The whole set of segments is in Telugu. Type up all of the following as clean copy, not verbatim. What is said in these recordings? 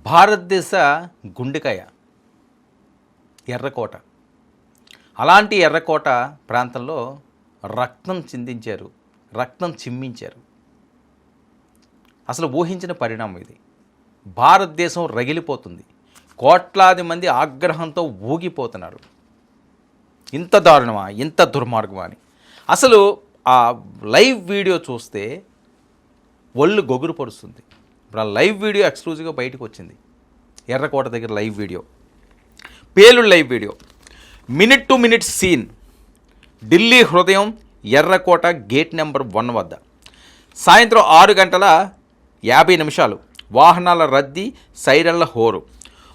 భారతదేశ గుండెకాయ ఎర్రకోట. అలాంటి ఎర్రకోట ప్రాంతంలో రక్తం చిందించారు, రక్తం చిమ్మించారు. అసలు ఊహించిన పరిణామం ఇది. భారతదేశం రగిలిపోతుంది, కోట్లాది మంది ఆగ్రహంతో ఊగిపోతున్నారు. ఇంత దారుణమా, ఇంత దుర్మార్గమా అని అసలు ఆ లైవ్ వీడియో చూస్తే ఒళ్ళు గొగురు పడుస్తుంది. ఇప్పుడు ఆ లైవ్ వీడియో ఎక్స్క్లూజివ్గా బయటకు వచ్చింది. ఎర్రకోట దగ్గర లైవ్ వీడియో, పేలుడు live video, minute to minute scene. Delhi హృదయం ఎర్రకోట గేట్ నెంబర్ 1 వద్ద సాయంత్రం 6:50 వాహనాల రద్దీ, సైరన్ల హోరు.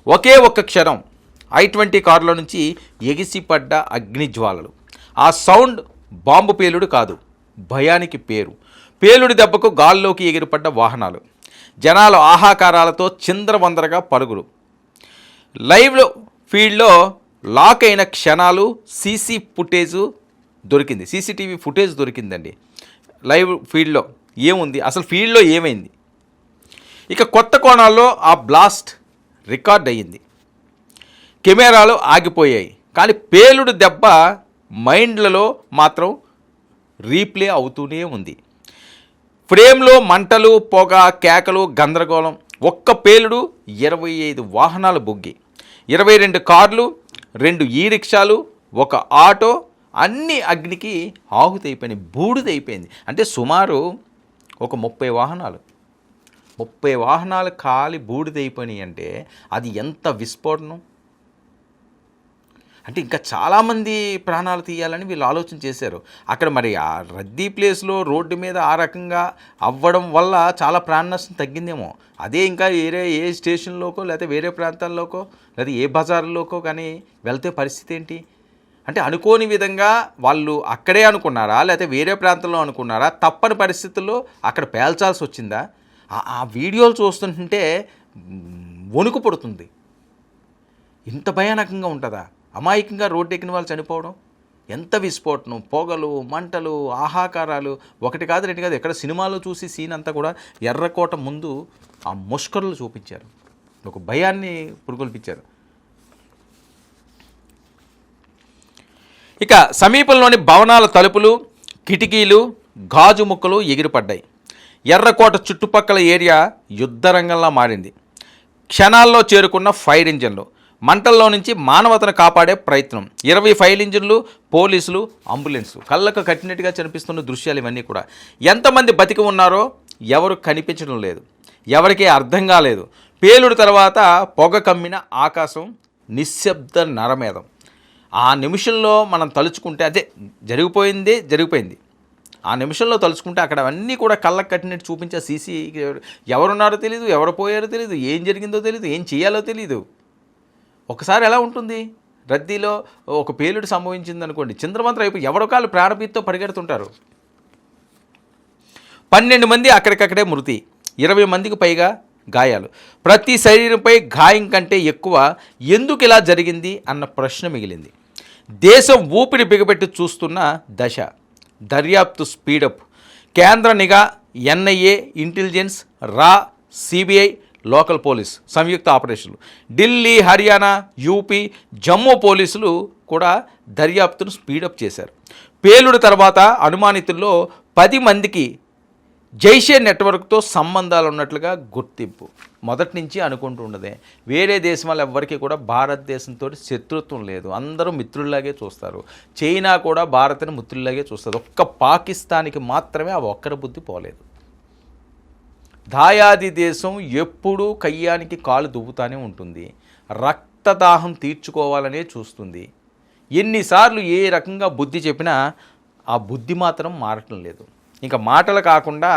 ఒకే ఒక్క క్షణం I-20 కారులో నుంచి ఎగిసిపడ్డ అగ్నిజ్వాలలు. ఆ సౌండ్ బాంబు పేలుడు కాదు, భయానికి పేరు. పేలుడి దెబ్బకు గాల్లోకి ఎగిరిపడ్డ వాహనాలు, జనాలు ఆహాకారాలతో చిందరవందరగా పరుగులు. లైవ్ ఫీల్డ్లో లాక్ అయిన క్షణాలు సీసీటీవీ ఫుటేజ్ దొరికిందండి. లైవ్ ఫీల్డ్లో ఏముంది, అసలు ఫీల్డ్లో ఏమైంది? ఇక కొత్త కోణాల్లో ఆ బ్లాస్ట్ రికార్డ్ అయ్యింది. కెమెరాలు ఆగిపోయాయి, కానీ పేలుడు దెబ్బ మైండ్లలో మాత్రం రీప్లే అవుతూనే ఉంది. ఫ్రేమ్లో మంటలు, పొగ, కేకలు, గందరగోళం. ఒక్క పేలుడు 25 వాహనాలు బొగ్గి, 22 కార్లు, 2 ఈ-రిక్షాలు, 1 ఆటో అన్నీ అగ్నికి ఆహుతైపోయినాయి, బూడిదైపోయింది. అంటే సుమారు ఒక 30 వాహనాలు కాలి బూడిదైపోయినాయి. అంటే అది ఎంత విస్ఫోటనం! అంటే ఇంకా చాలామంది ప్రాణాలు తీయాలని వీళ్ళు ఆలోచన చేశారు. అక్కడ మరి ఆ రద్దీ ప్లేస్లో రోడ్డు మీద ఆ రకంగా అవ్వడం వల్ల చాలా ప్రాణ నష్టం తగ్గిందేమో. అదే ఇంకా ఏ స్టేషన్లోకో లేకపోతే వేరే ప్రాంతాల్లోకో లేదా ఏ బజార్లోకో కానీ వెళ్తే పరిస్థితి ఏంటి? అంటే అనుకోని విధంగా వాళ్ళు అక్కడే అనుకున్నారా లేకపోతే వేరే ప్రాంతంలో అనుకున్నారా? తప్పని పరిస్థితుల్లో అక్కడ పేల్చాల్సి వచ్చిందా? ఆ వీడియోలు చూస్తుంటే వణుకు పుడుతుంది. ఇంత భయానకంగా ఉంటుందా? అమాయకంగా రోడ్డు ఎక్కిన వాళ్ళు చనిపోవడం, ఎంత విస్ఫోటనం, పొగలు, మంటలు, ఆహాకారాలు. ఒకటి కాదు, రెండు కాదు. ఎక్కడ సినిమాలో చూసి సీన్ అంతా కూడా ఎర్రకోట ముందు ఆ ముష్కరులు చూపించారు, ఒక భయాన్ని పురుగొల్పించారు. ఇక సమీపంలోని భవనాల తలుపులు, కిటికీలు, గాజు ముక్కలు ఎగిరిపడ్డాయి. ఎర్రకోట చుట్టుపక్కల ఏరియా యుద్ధరంగంలా మారింది. క్షణాల్లో చేరుకున్న ఫైర్ ఇంజన్లు, మంటల్లో నుంచి మానవతను కాపాడే ప్రయత్నం. 20 ఫైర్ ఇంజిన్లు, పోలీసులు, అంబులెన్సు. కళ్ళకు కట్టినట్టుగా కనిపిస్తున్న దృశ్యాలు ఇవన్నీ కూడా. ఎంతమంది బతికి ఉన్నారో ఎవరు కనిపించడం లేదు, ఎవరికీ అర్థం కాలేదు. పేలుడు తర్వాత పొగ కమ్మిన ఆకాశం, నిశ్శబ్ద నరమేధం. ఆ నిమిషంలో మనం తలుచుకుంటే అదే జరిగిపోయింది. ఆ నిమిషంలో తలుచుకుంటే అక్కడ అన్నీ కూడా కళ్ళకు కట్టినట్టు చూపించే సీసీ ఎవరున్నారో తెలియదు, ఎవరు పోయారో తెలియదు, ఏం జరిగిందో తెలియదు, ఏం చేయాలో తెలియదు. ఒకసారి ఎలా ఉంటుంది? రద్దీలో ఒక పేలుడు సంభవించింది అనుకోండి, చింద్రమంత్రం అయిపోయి ఎవరొకాళ్ళు ప్రాణభీతితో పరిగెడుతుంటారు. 12 మంది అక్కడికక్కడే మృతి, 20 మందికి పైగా గాయాలు. ప్రతి శరీరంపై గాయం కంటే ఎక్కువ ఎందుకు ఇలా జరిగింది అన్న ప్రశ్న మిగిలింది. దేశం ఊపిరి బిగబెట్టి చూస్తున్న దశ. దర్యాప్తు స్పీడప్. కేంద్ర నిఘా, NIA, ఇంటెలిజెన్స్, రా, CBI, లోకల్ పోలీస్ సంయుక్త ఆపరేషన్లు. ఢిల్లీ, హర్యానా, యూపీ, జమ్మూ పోలీసులు కూడా దర్యాప్తును స్పీడప్ చేశారు. పేలుడు తర్వాత అనుమానితుల్లో 10 మందికి జైషే నెట్వర్క్తో సంబంధాలు ఉన్నట్లుగా గుర్తింపు. మొదటి నుంచి అనుకుంటూ ఉండదే, వేరే దేశం వాళ్ళు ఎవ్వరికీ కూడా భారతదేశంతో శత్రుత్వం లేదు, అందరూ మిత్రుల్లాగే చూస్తారు. చైనా కూడా భారత్ని మిత్రుల్లాగే చూస్తుంది. ఒక్క పాకిస్తాన్కి మాత్రమే ఆ ఒక్కరి బుద్ధి పోలేదు. దాయాది దేశం ఎప్పుడూ కయ్యానికి కాలు దువ్వుతానే ఉంటుంది, రక్తదాహం తీర్చుకోవాలనే చూస్తుంది. ఎన్నిసార్లు ఏ రకంగా బుద్ధి చెప్పినా ఆ బుద్ధి మాత్రం మారటం లేదు. ఇంకా మాటలు కాకుండా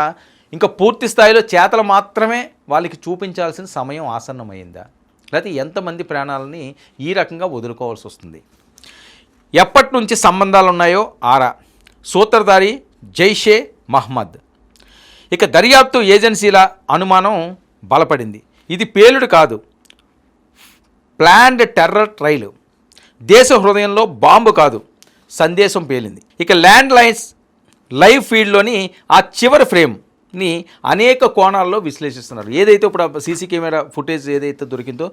ఇంకా పూర్తి స్థాయిలో చేతలు మాత్రమే వాళ్ళకి చూపించాల్సిన సమయం ఆసన్నమైందా? లేకపోతే ఎంతమంది ప్రాణాలని ఈ రకంగా వదులుకోవాల్సి వస్తుంది? ఎప్పటి నుంచి సంబంధాలు ఉన్నాయో ఆరా. సూత్రధారి జైషే మహ్మద్. ఇక దర్యాప్తు ఏజెన్సీల అనుమానం బలపడింది. ఇది పేలుడు కాదు, ప్లాన్డ్ టెర్రర్ ట్రైల్. దేశ హృదయంలో బాంబు కాదు, సందేశం పేలింది. ఇక ల్యాండ్ లైన్స్ లైవ్ ఫీడ్లోని ఆ చివరి ఫ్రేమ్ ని అనేక కోణాల్లో విశ్లేషిస్తున్నారు. ఏదైతే ఇప్పుడు సీసీ కెమెరా ఫుటేజ్ ఏదైతే దొరికిందో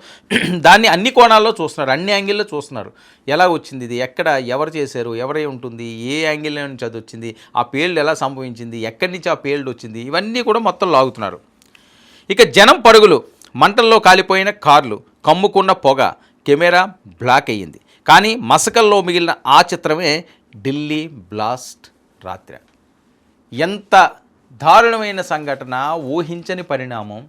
దాన్ని అన్ని కోణాల్లో చూస్తున్నారు, అన్ని యాంగిల్లో చూస్తున్నారు. ఎలా వచ్చింది ఇది, ఎక్కడ ఎవరు చేశారు, ఎవరై ఉంటుంది, ఏ యాంగిల్ నుంచి అది వచ్చింది, ఆ పేల్డ్ ఎలా సంభవించింది, ఎక్కడి నుంచి ఆ పేల్డ్ వచ్చింది, ఇవన్నీ కూడా మొత్తం లాగుతున్నారు. ఇక జనం పరుగులు, మంటల్లో కాలిపోయిన కార్లు, కమ్ముకున్న పొగ, కెమెరా బ్లాక్ అయ్యింది. కానీ మసకల్లో మిగిలిన ఆ చిత్రమే ఢిల్లీ బ్లాస్ట్ రాత్రి. ఎంత దారుణమైన సంఘటన, ఊహించని పరిణామం.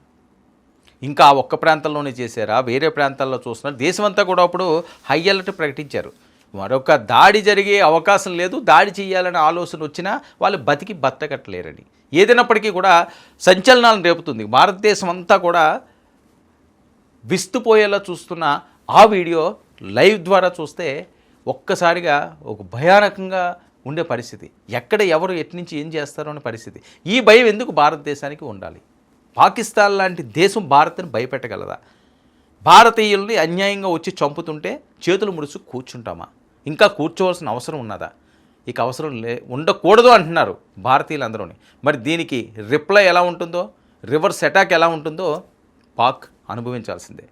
ఇంకా ఒక్క ప్రాంతంలోనే చేశారా, వేరే ప్రాంతాల్లో చూస్తున్నారు. దేశమంతా కూడా అప్పుడు హై అలర్ట్ ప్రకటించారు. మరొక దాడి జరిగే అవకాశం లేదు, దాడి చేయాలనే ఆలోచన వచ్చినా వాళ్ళు బతికి బతకట్లేరని. ఏదైనప్పటికీ కూడా సంచలనాలను రేపుతుంది. భారతదేశం అంతా కూడా విస్తుపోయేలా చూస్తున్న ఆ వీడియో లైవ్ ద్వారా చూస్తే ఒక్కసారిగా ఒక భయానకంగా ఉండే పరిస్థితి. ఎక్కడ ఎవరు ఎట్నుంచి ఏం చేస్తారో అనే పరిస్థితి. ఈ భయం ఎందుకు భారతదేశానికి ఉండాలి? పాకిస్తాన్ లాంటి దేశం భారత్ని భయపెట్టగలదా? భారతీయుల్ని అన్యాయంగా వచ్చి చంపుతుంటే చేతులు ముడుచు కూర్చుంటామా? ఇంకా కూర్చోవలసిన అవసరం ఉన్నదా? ఇక అవసరం ఉండకూడదు అంటున్నారు భారతీయులందరూని. మరి దీనికి రిప్లై ఎలా ఉంటుందో, రివర్స్ అటాక్ ఎలా ఉంటుందో పాక్ అనుభవించాల్సిందే.